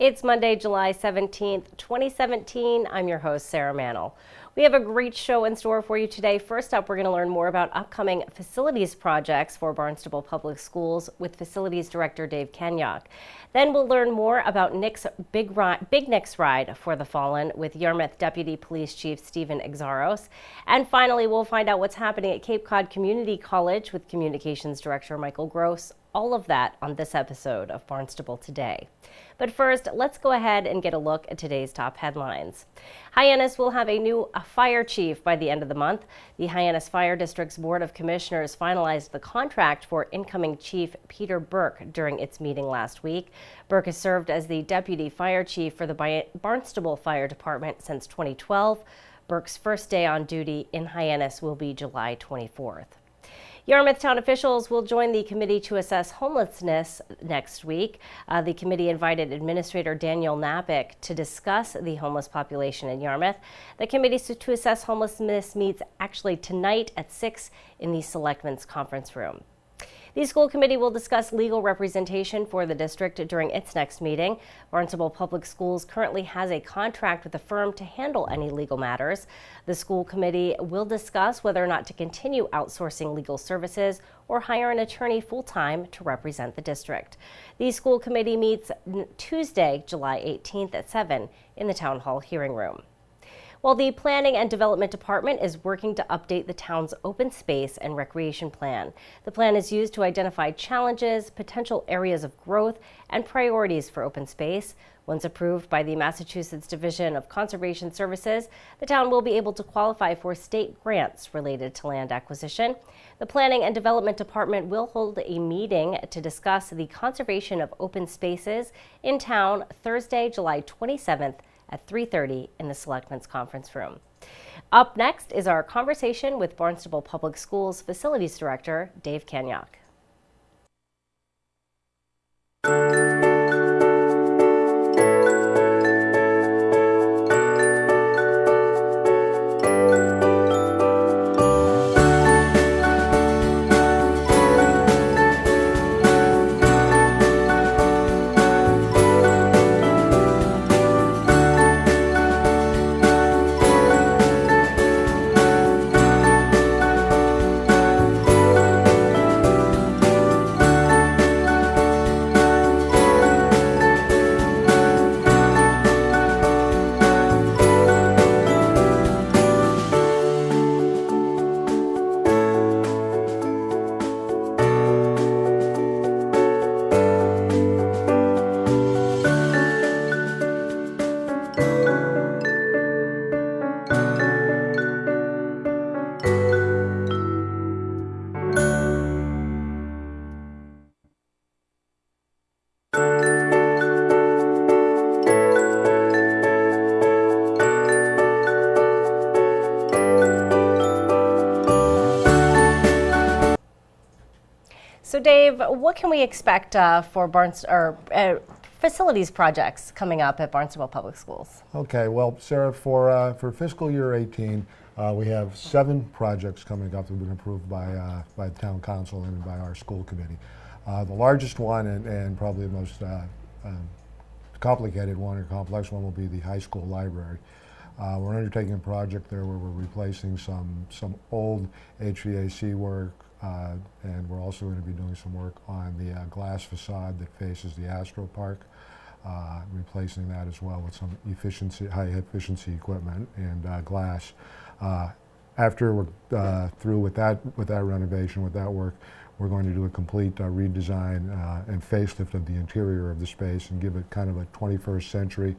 It's Monday, July 17th, 2017. I'm your host, Sarah Mantle. We have a great show in store for you today. First up, we're going to learn more about upcoming facilities projects for Barnstable Public Schools with Facilities Director Dave Kenyok. Then we'll learn more about Nick's Big Nick's Ride for the Fallen with Yarmouth Deputy Police Chief Stephen Exaros. And finally, we'll find out what's happening at Cape Cod Community College with Communications Director Michael Gross. All of that on this episode of Barnstable Today. But first, let's go ahead and get a look at today's top headlines. Hyannis will have a new fire chief by the end of the month. The Hyannis Fire District's Board of Commissioners finalized the contract for incoming Chief Peter Burke during its meeting last week. Burke has served as the deputy fire chief for the Barnstable Fire Department since 2012. Burke's first day on duty in Hyannis will be July 24th. Yarmouth town officials will join the committee to assess homelessness next week. The committee invited Administrator Daniel Napick to discuss the homeless population in Yarmouth. The committee to assess homelessness meets actually tonight at 6 in the Selectmen's conference room. The school committee will discuss legal representation for the district during its next meeting. Barnstable Public Schools currently has a contract with a firm to handle any legal matters. The school committee will discuss whether or not to continue outsourcing legal services or hire an attorney full-time to represent the district. The school committee meets Tuesday, July 18th at 7 in the Town Hall hearing room. While the Planning and Development Department is working to update the town's open space and recreation plan. The plan is used to identify challenges, potential areas of growth, and priorities for open space. Once approved by the Massachusetts Division of Conservation Services, the town will be able to qualify for state grants related to land acquisition. The Planning and Development Department will hold a meeting to discuss the conservation of open spaces in town Thursday, July 27th at 3:30 in the Selectmen's conference room. Up next is our conversation with Barnstable Public Schools Facilities Director Dave Kenyok. So Dave, what can we expect for facilities projects coming up at Barnstable Public Schools? Okay, well, Sarah, for fiscal year 18, we have 7 projects coming up that have been approved by the town council and by our school committee. The largest one and probably the most complicated one or complex one will be the high school library. We're undertaking a project there where we're replacing some old HVAC work, and we're also going to be doing some work on the glass facade that faces the Astro Park, replacing that as well with some high efficiency equipment and glass. After we're through with that renovation, with that work, we're going to do a complete redesign and facelift of the interior of the space and give it kind of a 21st century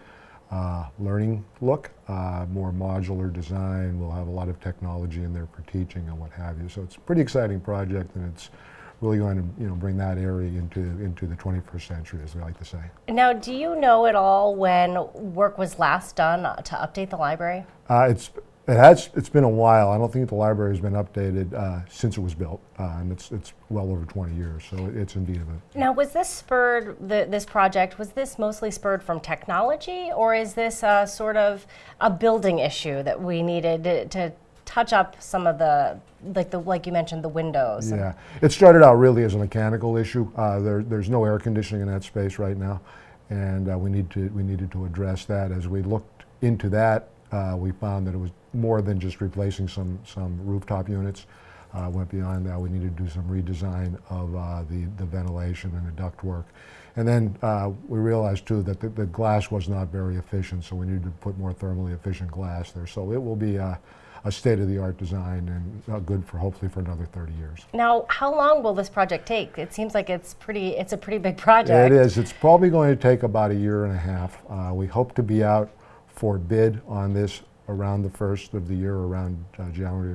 learning look, more modular design. We'll have a lot of technology in there for teaching and what have you. So it's a pretty exciting project, and it's really going to bring that area into the 21st century, as we like to say. Now, do you know at all when work was last done to update the library? It's been a while. I don't think the library has been updated since it was built, and it's well over 20 years, so it's indeed a... Now, was this spurred, this project, was this mostly spurred from technology, or is this sort of a building issue that we needed to touch up some of like you mentioned, the windows? Yeah, it started out really as a mechanical issue. There's no air conditioning in that space right now. and we needed to address that. As we looked into that, we found that it was more than just replacing some rooftop units. Went beyond that. We needed to do some redesign of the ventilation and the ductwork. And then we realized too that the glass was not very efficient, so we needed to put more thermally efficient glass there. So it will be a state-of-the-art design and good for hopefully for another 30 years. Now, how long will this project take? It seems like it's a pretty big project. It is. It's probably going to take about a year and a half. We hope to be out for bid on this around the first of the year, around January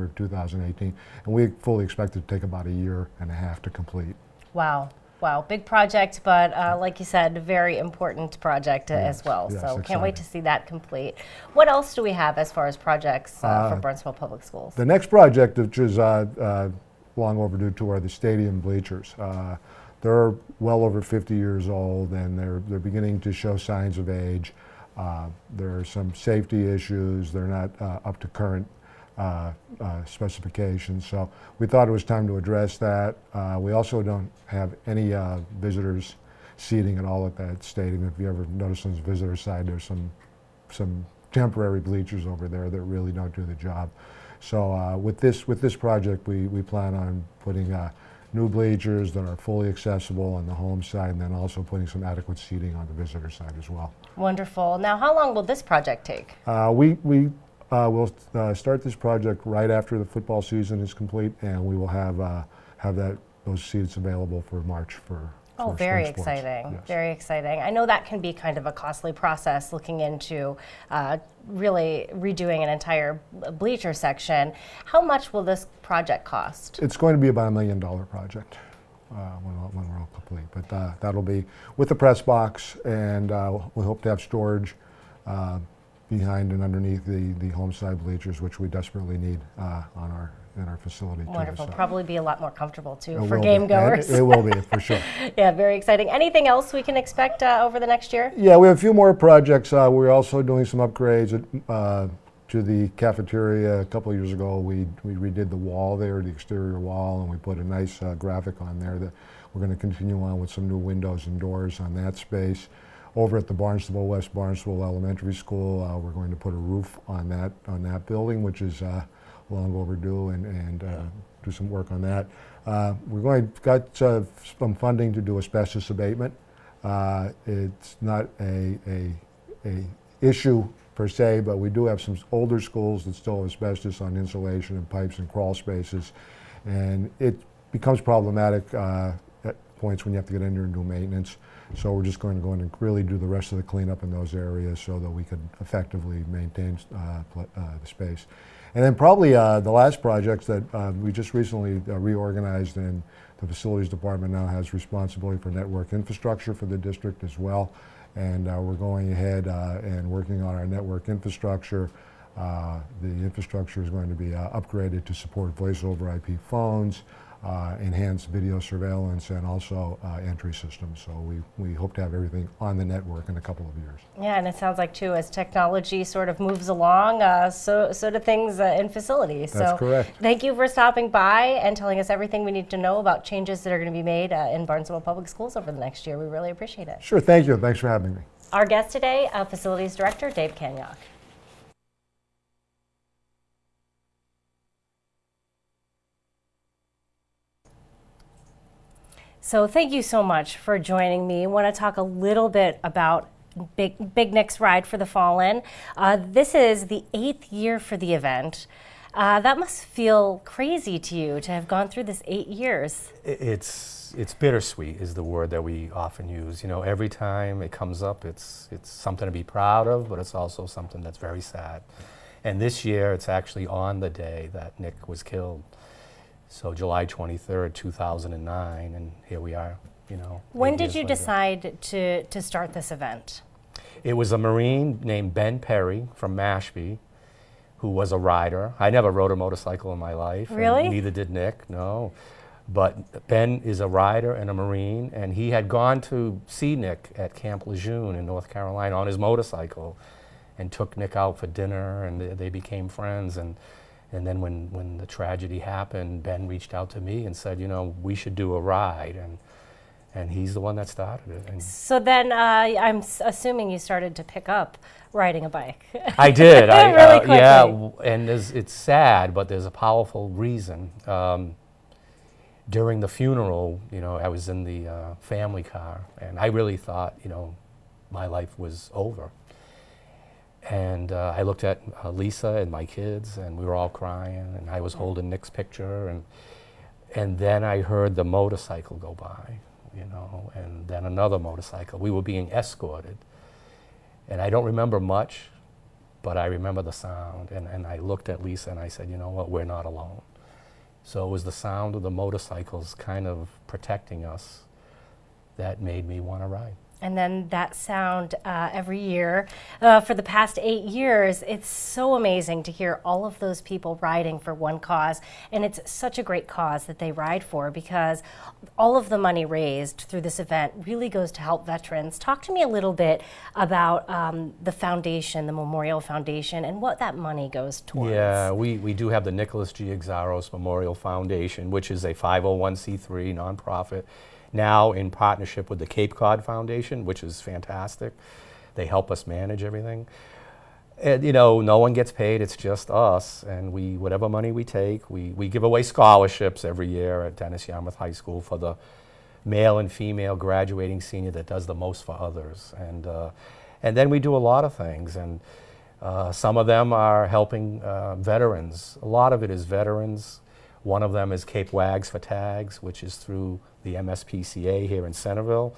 of 2018, and we fully expect it to take about a year and a half to complete. Wow. Wow, big project, but like you said, very important project as well. Yes, so exciting. Can't wait to see that complete. What else do we have as far as projects for Barnstable Public Schools? The next project, which is long overdue too, are the stadium bleachers. They're well over 50 years old, and they're beginning to show signs of age. There are some safety issues. They're not up to current specifications, so we thought it was time to address that. We also don't have any visitors seating at all at that stadium. If you ever notice on the visitor side, there's some temporary bleachers over there that really don't do the job. So with this project, we plan on putting new bleachers that are fully accessible on the home side, and then also putting some adequate seating on the visitor side as well. Wonderful. Now, how long will this project take? We'll start this project right after the football season is complete, and we will have those seats available for March for very spring sports. exciting. Yes. Very exciting. I know that can be kind of a costly process, looking into really redoing an entire bleacher section. How much will this project cost? It's going to be about $1 million project when we're all complete, but that'll be with the press box, and we hope to have storage behind and underneath the home side bleachers, which we desperately need in our facility. Wonderful. Too, so. Probably be a lot more comfortable too It for will game be. goers. It will be for sure. Yeah, very exciting. Anything else we can expect over the next year? Yeah, we have a few more projects. We're also doing some upgrades to the cafeteria. A couple of years ago, we redid the wall there, the exterior wall, and we put a nice graphic on there that we're going to continue on with some new windows and doors on that space. Over at the West Barnstable Elementary School, we're going to put a roof on that building, which is long overdue, and do some work on that. Got some funding to do asbestos abatement. It's not a issue per se, but we do have some older schools that still have asbestos on insulation and pipes and crawl spaces, and it becomes problematic at points when you have to get in there and do maintenance. So we're just going to go in and really do the rest of the cleanup in those areas so that we could effectively maintain the space. And then probably the last projects that we just recently reorganized, and the facilities department now has responsibility for network infrastructure for the district as well. And we're going ahead and working on our network infrastructure. The infrastructure is going to be upgraded to support voice over IP phones, enhanced video surveillance, and also entry systems. So we hope to have everything on the network in a couple of years. Yeah, and it sounds like too, as technology sort of moves along, so do things in facilities. That's correct. Thank you for stopping by and telling us everything we need to know about changes that are going to be made in Barnstable Public Schools over the next year. We really appreciate it. Sure, thank you. Thanks for having me. Our guest today, Facilities Director Dave Kaniak. So thank you so much for joining me. I want to talk a little bit about Big Nick's Ride for the Fallen. This is the 8th year for the event. That must feel crazy to you to have gone through this 8 years. It's bittersweet is the word that we often use. You know, every time it comes up, it's something to be proud of, but it's also something that's very sad. And this year, it's actually on the day that Nick was killed. So July 23rd, 2009, and here we are, you know. When did you decide to start this event? It was a Marine named Ben Perry from Mashpee, who was a rider. I never rode a motorcycle in my life. Really? And neither did Nick, no. But Ben is a rider and a Marine, and he had gone to see Nick at Camp Lejeune in North Carolina on his motorcycle, and took Nick out for dinner, and they became friends. And then when the tragedy happened, Ben reached out to me and said, you know, we should do a ride. And he's the one that started it. And So then I'm assuming you started to pick up riding a bike. I did. Really quickly. Yeah, and it's sad, but there's a powerful reason. During the funeral, I was in the family car, and I really thought, my life was over. And I looked at Lisa and my kids, and we were all crying, and I was holding Nick's picture, and then I heard the motorcycle go by, and then another motorcycle. We were being escorted. And I don't remember much, but I remember the sound. And I looked at Lisa and I said, you know what, we're not alone. So it was the sound of the motorcycles kind of protecting us that made me want to ride. And then that sound every year for the past 8 years, it's so amazing to hear all of those people riding for one cause. And it's such a great cause that they ride for, because all of the money raised through this event really goes to help veterans. Talk to me a little bit about the foundation, the Memorial Foundation, and what that money goes towards. Yeah, we do have the Nicholas G. Exaros Memorial Foundation, which is a 501c3 nonprofit, now in partnership with the Cape Cod Foundation, which is fantastic. They help us manage everything. And, no one gets paid, it's just us. And whatever money we take, we give away scholarships every year at Dennis Yarmouth High School for the male and female graduating senior that does the most for others. And then we do a lot of things. And some of them are helping veterans. A lot of it is veterans. One of them is Cape Wags for Tags, which is through the MSPCA here in Centerville,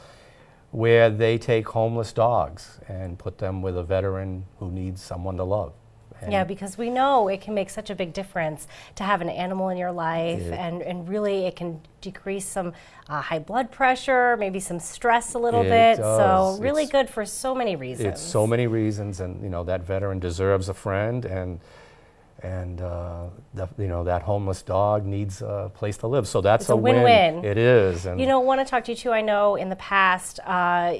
where they take homeless dogs and put them with a veteran who needs someone to love. And yeah, because we know it can make such a big difference to have an animal in your life, and really it can decrease some high blood pressure, maybe some stress a little bit. Does. So really good for so many reasons. It's so many reasons, and that veteran deserves a friend, and that homeless dog needs a place to live. So that's a win-win. It is. And I want to talk to you too. I know in the past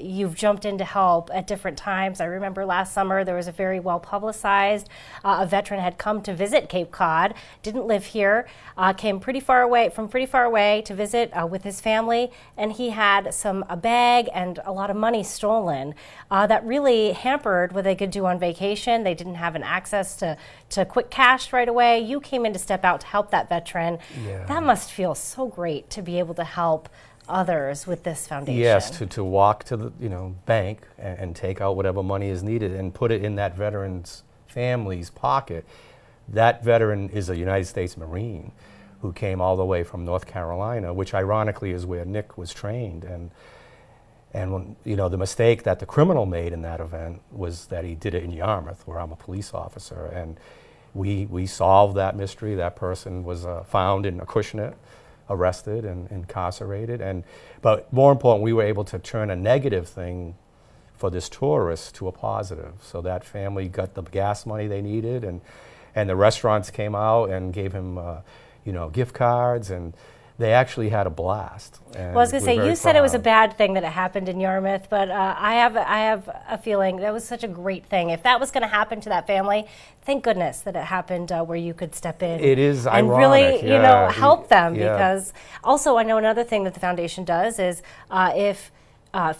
you've jumped in to help at different times. I remember last summer there was a very well publicized a veteran had come to visit Cape Cod, didn't live here, came from pretty far away to visit with his family, and he had a bag and a lot of money stolen that really hampered what they could do on vacation. They didn't have an access to quick cash right away. You came in to step out to help that veteran. Yeah. That must feel so great to be able to help others with this foundation. Yes, to walk to the bank and take out whatever money is needed and put it in that veteran's family's pocket. That veteran is a United States Marine who came all the way from North Carolina, which ironically is where Nick was trained. And when, the mistake that the criminal made in that event was that he did it in Yarmouth, where I'm a police officer. And we solved that mystery. That person was found in Acushnet, arrested and incarcerated. But more important, we were able to turn a negative thing for this tourist to a positive. So that family got the gas money they needed, and the restaurants came out and gave him gift cards, and they actually had a blast. Well, I was going to say, you said it was a bad thing that it happened in Yarmouth, but I have a feeling that was such a great thing. If that was going to happen to that family, thank goodness that it happened where you could step in. It is and ironic, really, help them. Yeah. Because also, I know another thing that the foundation does is if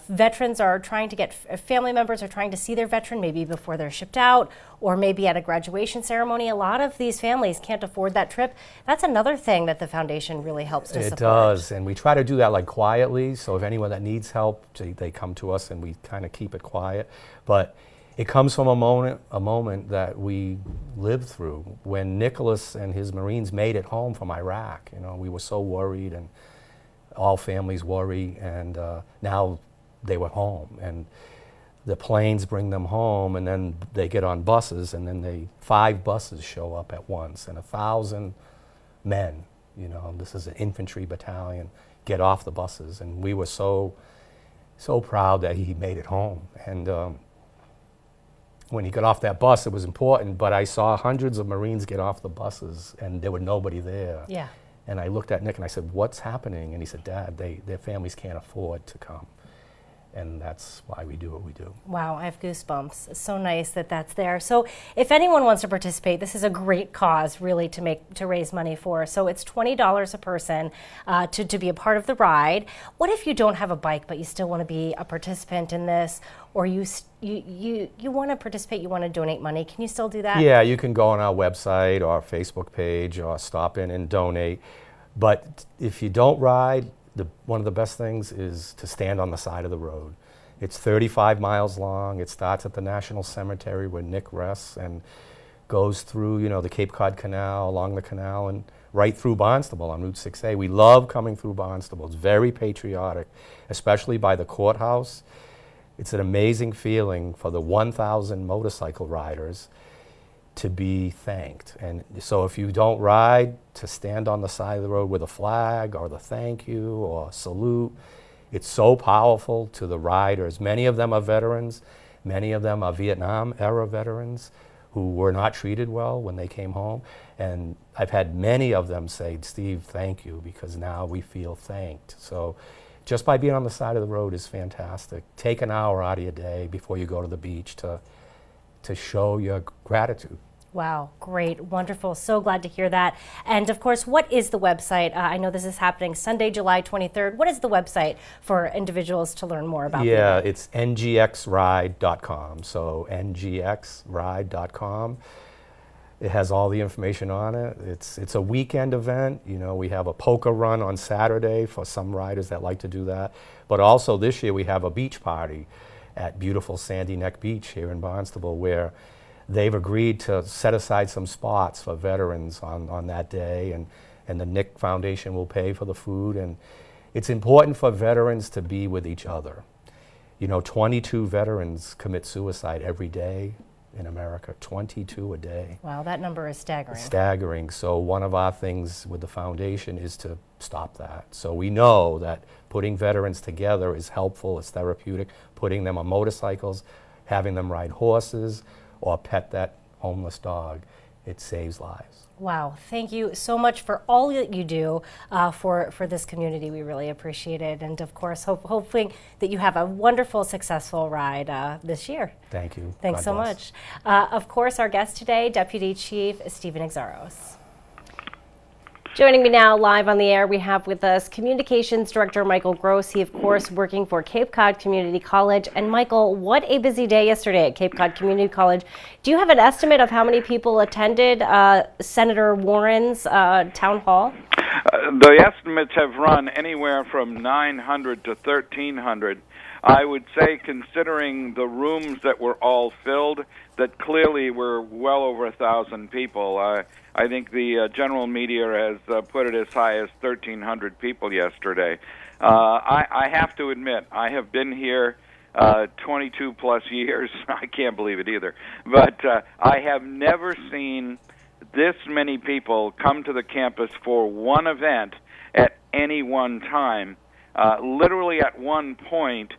veterans are trying to get, family members are trying to see their veteran maybe before they're shipped out, or maybe at a graduation ceremony. A lot of these families can't afford that trip. That's another thing that the foundation really helps to support. It does, and we try to do that quietly, so if anyone that needs help, they come to us and we kind of keep it quiet. But it comes from a moment that we lived through when Nicholas and his Marines made it home from Iraq. We were so worried, and all families worry, and now they were home, and the planes bring them home, and then they get on buses, and then 5 buses show up at once, and 1,000 men, this is an infantry battalion, get off the buses, and we were so proud that he made it home. And when he got off that bus, it was important, but I saw hundreds of Marines get off the buses, and there were nobody there. Yeah. And I looked at Nick and I said, "What's happening?" And he said, "Dad, their families can't afford to come." and that's why we do what we do. Wow, I have goosebumps. It's so nice that that's there. So if anyone wants to participate, this is a great cause really to raise money for. So it's $20 a person to be a part of the ride. What if you don't have a bike but you still want to be a participant in this, or you want to participate, you want to donate money? Can you still do that? Yeah, you can go on our website or Facebook page or stop in and donate. But if you don't ride, one of the best things is to stand on the side of the road. It's 35 miles long. It starts at the National Cemetery where Nick rests and goes through, the Cape Cod Canal, along the canal, and right through Barnstable on Route 6A. We love coming through Barnstable. It's very patriotic, especially by the courthouse. It's an amazing feeling for the 1,000 motorcycle riders to be thanked. And so if you don't ride, to stand on the side of the road with a flag or the thank you or salute. It's so powerful to the riders. Many of them are veterans. Many of them are Vietnam era veterans who were not treated well when they came home. And I've had many of them say, Steve, thank you, because now we feel thanked. So just by being on the side of the road is fantastic. Take an hour out of your day before you go to the beach to show your gratitude. Wow, great, wonderful. So glad to hear that. And of course, what is the website? I know this is happening Sunday, July 23rd. What is the website for individuals to learn more about? Yeah, it's ngxride.com. So ngxride.com. It has all the information on it. It's a weekend event. We have a poker run on Saturday for some riders that like to do that. But also this year we have a beach party at beautiful Sandy Neck Beach here in Barnstable, where they've agreed to set aside some spots for veterans on that day, and the Nick Foundation will pay for the food. And it's important for veterans to be with each other. 22 veterans commit suicide every day in America, 22 a day. Wow, that number is staggering. Staggering. So one of our things with the foundation is to stop that. So we know that putting veterans together is helpful, it's therapeutic, putting them on motorcycles, having them ride horses, or pet that homeless dog. It saves lives. Wow, thank you so much for all that you do for this community. We really appreciate it. And of course, hoping that you have a wonderful, successful ride this year. Thank you. Thanks so much. Of course, our guest today, Deputy Chief Stephen Exaros. Joining me now live on the air, we have with us Communications Director Michael Gross. He, of course, working for Cape Cod Community College. And Michael, what a busy day yesterday at Cape Cod Community College. Do you have an estimate of how many people attended Senator Warren's town hall? The estimates have run anywhere from 900 to 1,300. I would say, considering the rooms that were all filled, that clearly were well over 1,000 people. I think the general media has put it as high as 1,300 people yesterday. I have to admit, I have been here 22 plus years. I can't believe it either. But I have never seen this many people come to the campus for one event at any one time. Literally at one point,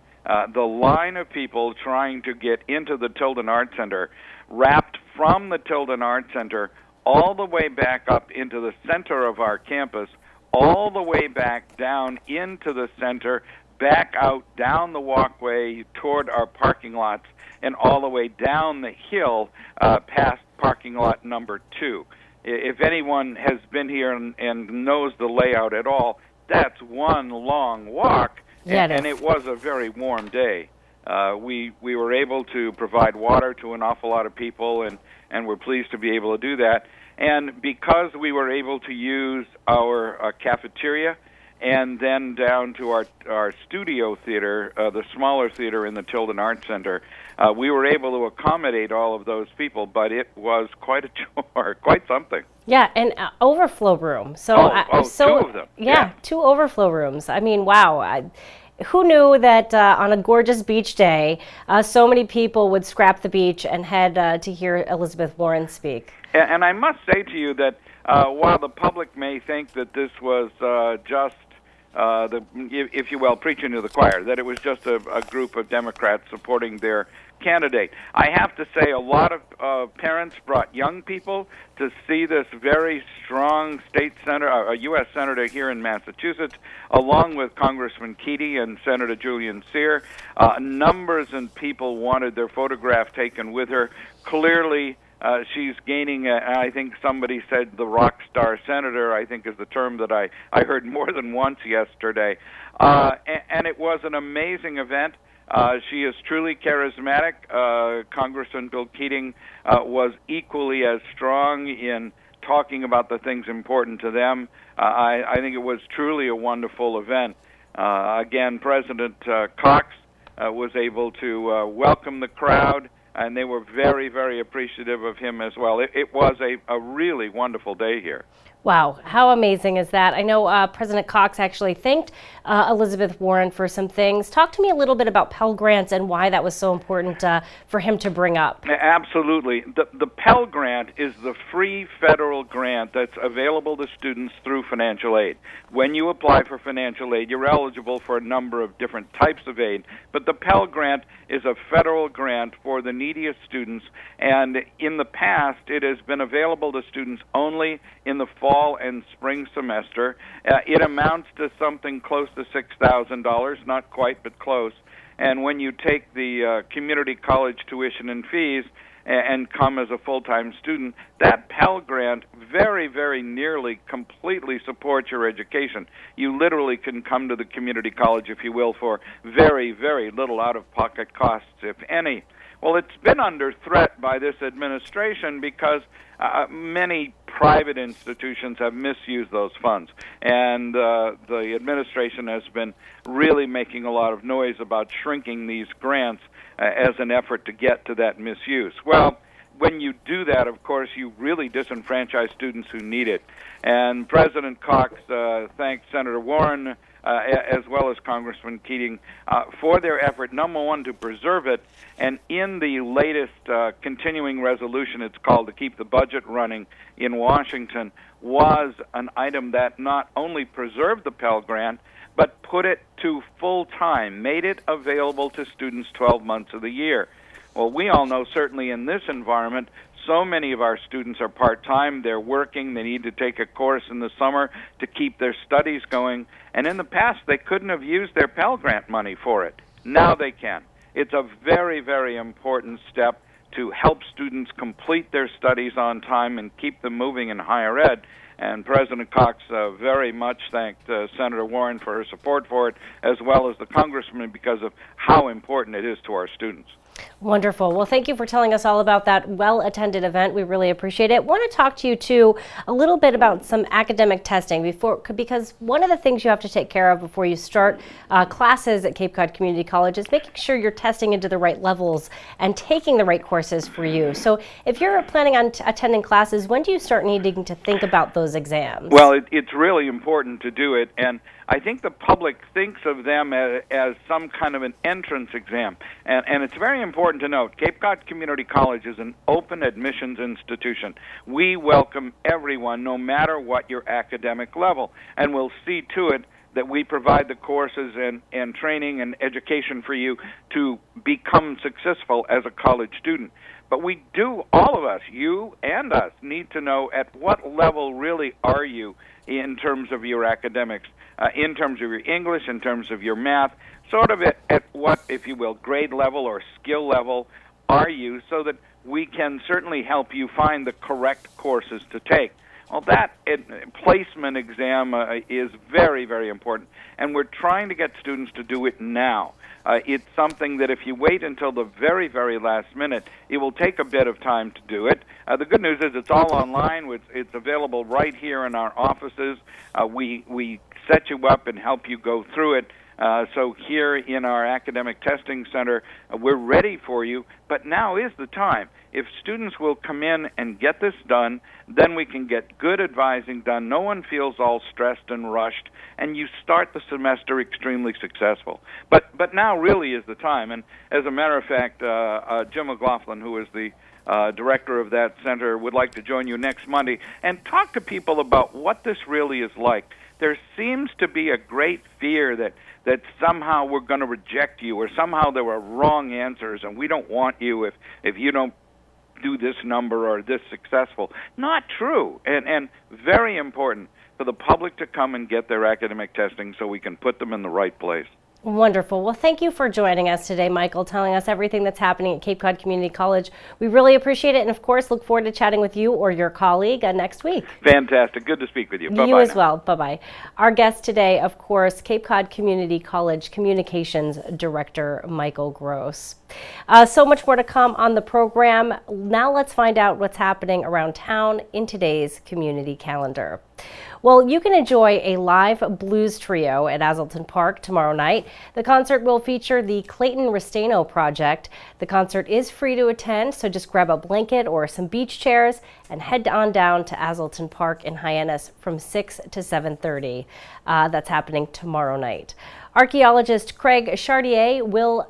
the line of people trying to get into the Tilden Art Center wrapped from the Tilden Art Center all the way back up into the center of our campus, all the way back down into the center, back out down the walkway toward our parking lots, and all the way down the hill past parking lot number 2. If anyone has been here and knows the layout at all, that's one long walk. Yeah, and it was a very warm day. We were able to provide water to an awful lot of people, and we're pleased to be able to do that. And because we were able to use our cafeteria and then down to our studio theater, the smaller theater in the Tilden Art Center, we were able to accommodate all of those people, but it was quite a chore, quite something. Yeah, and overflow room. So, two of them. Yeah, 2 overflow rooms. I mean, wow. Who knew that on a gorgeous beach day, so many people would scrap the beach and head to hear Elizabeth Warren speak? And I must say to you that while the public may think that this was just, if you will, preaching to the choir, that it was just a group of Democrats supporting their candidate. I have to say a lot of parents brought young people to see this very strong state senator, a U.S. senator here in Massachusetts, along with Congressman Keating and Senator Julian Cyr. Numbers and people wanted their photograph taken with her. Clearly, she's gaining, I think somebody said the rock star senator, I think is the term that I heard more than once yesterday. And it was an amazing event. She is truly charismatic. Congressman Bill Keating was equally as strong in talking about the things important to them. I think it was truly a wonderful event. Again, President Cox was able to welcome the crowd, and they were very, very appreciative of him as well. It was a really wonderful day here. Wow, how amazing is that? I know President Cox actually thanked Elizabeth Warren for some things. Talk to me a little bit about Pell Grants and why that was so important for him to bring up. Absolutely. The Pell Grant is the free federal grant that's available to students through financial aid. When you apply for financial aid, you're eligible for a number of different types of aid, but the Pell Grant is a federal grant for the neediest students, and in the past it has been available to students only in the fall and spring semester. It amounts to something close to $6,000, not quite, but close. And when you take the community college tuition and fees and come as a full-time student, that Pell Grant very, very nearly completely supports your education. You literally can come to the community college, if you will, for very, very little out-of-pocket costs, if any. Well, it's been under threat by this administration because many private institutions have misused those funds, and the administration has been really making a lot of noise about shrinking these grants as an effort to get to that misuse. Well, when you do that, of course, you really disenfranchise students who need it. And President Cox thanked Senator Warren as well as Congressman Keating for their effort, number one, to preserve it. And in the latest continuing resolution, it's called, to keep the budget running in Washington, was an item that not only preserved the Pell Grant, but put it to full time, made it available to students 12 months of the year. Well, we all know, certainly in this environment, so many of our students are part-time, they're working, they need to take a course in the summer to keep their studies going, and in the past they couldn't have used their Pell Grant money for it. Now they can. It's a very, very important step to help students complete their studies on time and keep them moving in higher ed. And President Cox very much thanked Senator Warren for her support for it, as well as the congressman, because of how important it is to our students. Wonderful. Well, thank you for telling us all about that well-attended event. We really appreciate it. I want to talk to you, too, a little bit about some academic testing because one of the things you have to take care of before you start classes at Cape Cod Community College is making sure you're testing into the right levels and taking the right courses for you. So if you're planning on attending classes, when do you start needing to think about those exams? Well, it's really important to do it, and I think the public thinks of them as some kind of an entrance exam, and it's very important to note, Cape Cod Community College is an open admissions institution. We welcome everyone, no matter what your academic level, and we'll see to it that we provide the courses and training and education for you to become successful as a college student. But we do, all of us, you and us, need to know at what level really are you in terms of your academics, in terms of your English, in terms of your math, sort of at what, if you will, grade level or skill level are you, so that we can certainly help you find the correct courses to take. Well, that placement exam is very, very important, and we're trying to get students to do it now. It's something that if you wait until the very, very last minute, it will take a bit of time to do it. The good news is it's all online. It's available right here in our offices. We set you up and help you go through it. So here in our academic testing center, we're ready for you, but now is the time. If students will come in and get this done, then we can get good advising done. No one feels all stressed and rushed, and you start the semester extremely successful. But now really is the time, and as a matter of fact, Jim McLaughlin, who is the director of that center, would like to join you next Monday and talk to people about what this really is like. there seems to be a great fear that somehow we're going to reject you, or somehow there were wrong answers and we don't want you if you don't do this number or this successful. Not true, and very important for the public to come and get their academic testing so we can put them in the right place. Wonderful. Well, thank you for joining us today, Michael, telling us everything that's happening at Cape Cod Community College. We really appreciate it, and of course, look forward to chatting with you or your colleague next week. Fantastic. Good to speak with you. Bye-bye. You as well. Bye-bye. Our guest today, of course, Cape Cod Community College Communications Director Michael Gross. So much more to come on the program. Now let's find out what's happening around town in today's community calendar. Well, you can enjoy a live blues trio at Azleton Park tomorrow night. The concert will feature the Clayton Restaino Project. The concert is free to attend, so just grab a blanket or some beach chairs and head on down to Azleton Park in Hyannis from 6 to 7:30. That's happening tomorrow night. Archaeologist Craig Chartier will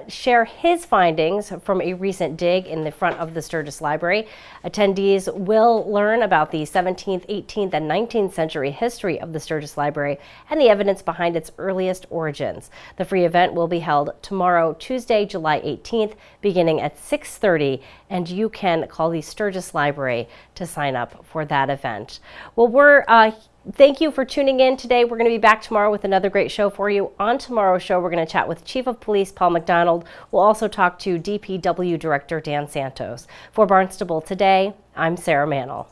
share his findings from a recent dig in the front of the Sturgis Library. Attendees will learn about the 17th, 18th, and 19th century history of the Sturgis Library and the evidence behind its earliest origins. The free event will be held tomorrow, Tuesday, July 18th, beginning at 6:30, and you can call the Sturgis Library to sign up for that event. Well, thank you for tuning in today. We're going to be back tomorrow with another great show for you. On tomorrow's show, we're going to chat with Chief of Police Paul McDonald. We'll also talk to DPW Director Dan Santos. For Barnstable Today, I'm Sarah Mannel.